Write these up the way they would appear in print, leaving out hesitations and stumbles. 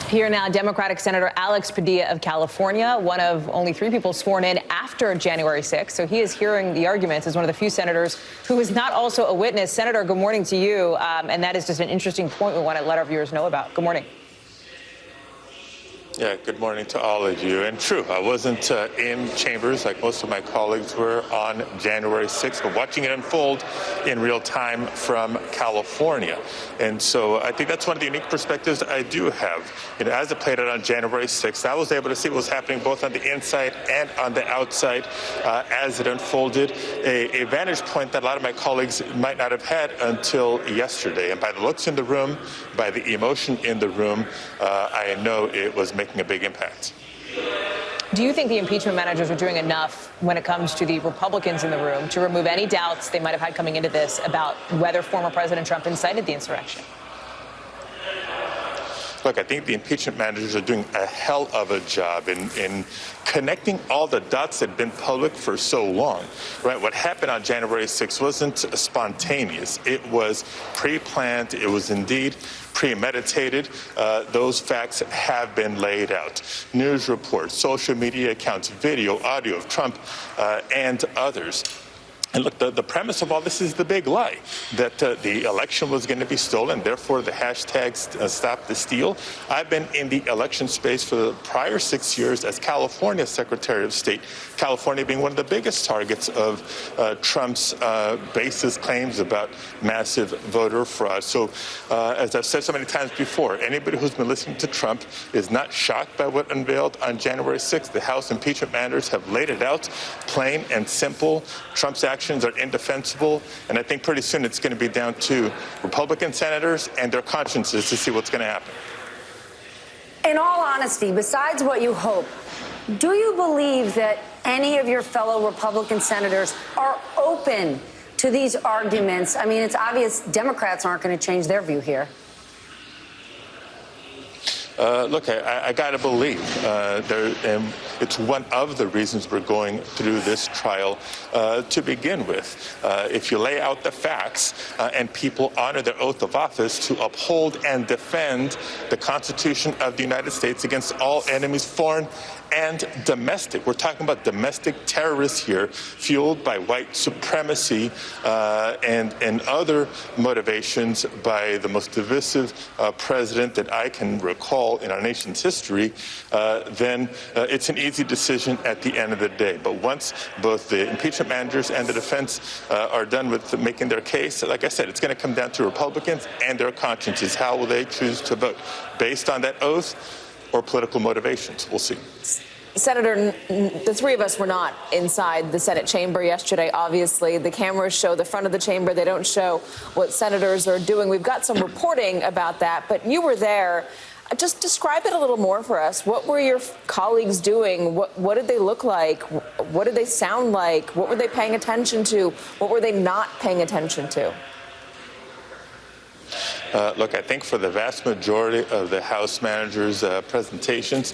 Here now, Democratic Senator Alex Padilla of California, one of only 3 people sworn in after January 6th. So he is hearing the arguments as one of the few senators who is not also a witness. Senator, good morning to you. And that is just an interesting point we want to let our viewers know about. Good morning. Yeah, good morning to all of you. And true, I wasn't in chambers like most of my colleagues were on January 6th, but watching it unfold in real time from California. And so I think that's one of the unique perspectives I do have. As it played out on January 6th, I was able to see what was happening both on the inside and on the outside as it unfolded, a vantage point that a lot of my colleagues might not have had until yesterday. And by the looks in the room, by the emotion in the room, I know it was making a big impact. Do you think the impeachment managers are doing enough when it comes to the Republicans in the room to remove any doubts they might have had coming into this about whether former President Trump incited the insurrection? Look, I think the impeachment managers are doing a hell of a job in connecting all the dots that have been public for so long, right? What happened on January 6th wasn't spontaneous. It was pre-planned. It was indeed premeditated. Those facts have been laid out. News reports, social media accounts, video, audio of Trump and others. And look, the premise of all this is the big lie, that the election was going to be stolen, therefore the hashtags Stop the Steal. I've been in the election space for the prior 6 years as California Secretary of State, California being one of the biggest targets of Trump's baseless claims about massive voter fraud. So as I've said so many times before, anybody who's been listening to Trump is not shocked by what unveiled on January 6th. The House impeachment managers have laid it out, plain and simple. Trump's actions are indefensible, and I think pretty soon it's going to be down to Republican senators and their consciences to see what's going to happen. In all honesty, besides what you hope, do you believe that any of your fellow Republican senators are open to these arguments? I mean, it's obvious Democrats aren't going to change their view here. Look, I got to believe it's one of the reasons we're going through this trial to begin with. If you lay out the facts and people honor their oath of office to uphold and defend the Constitution of the United States against all enemies, foreign and domestic. We're talking about domestic terrorists here, fueled by white supremacy and other motivations by the most divisive president that I can recall in our nation's history, then it's an easy decision at the end of the day. But once both the impeachment managers and the defense are done with making their case, like I said, it's going to come down to Republicans and their consciences. How will they choose to vote? Based on that oath or political motivations? We'll see. Senator, the 3 of us were not inside the Senate chamber yesterday. Obviously, the cameras show the front of the chamber. They don't show what senators are doing. We've got some reporting about that, but you were there. Just describe it a little more for us. What were your colleagues doing? What did they look like? What did they sound like? What were they paying attention to? What were they not paying attention to? Look, I think for the vast majority of the House managers' presentations,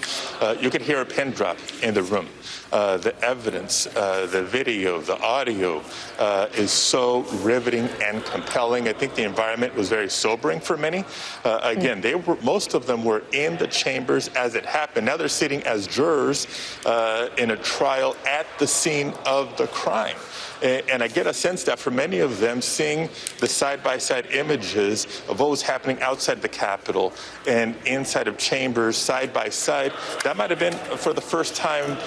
you could hear a pin drop in the room. The evidence, the video, the audio is so riveting and compelling. I think the environment was very sobering for many. Again, most of them were in the chambers as it happened. Now they're sitting as jurors in a trial at the scene of the crime. And I get a sense that for many of them, seeing the side-by-side images of what was happening outside the Capitol and inside of chambers side by side, that might have been for the first time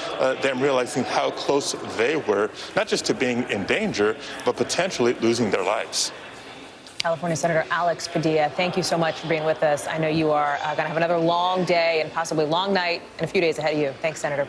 them realizing how close they were, not just to being in danger, but potentially losing their lives. California Senator Alex Padilla, thank you so much for being with us. I know you are going to have another long day and possibly long night and a few days ahead of you. Thanks, Senator.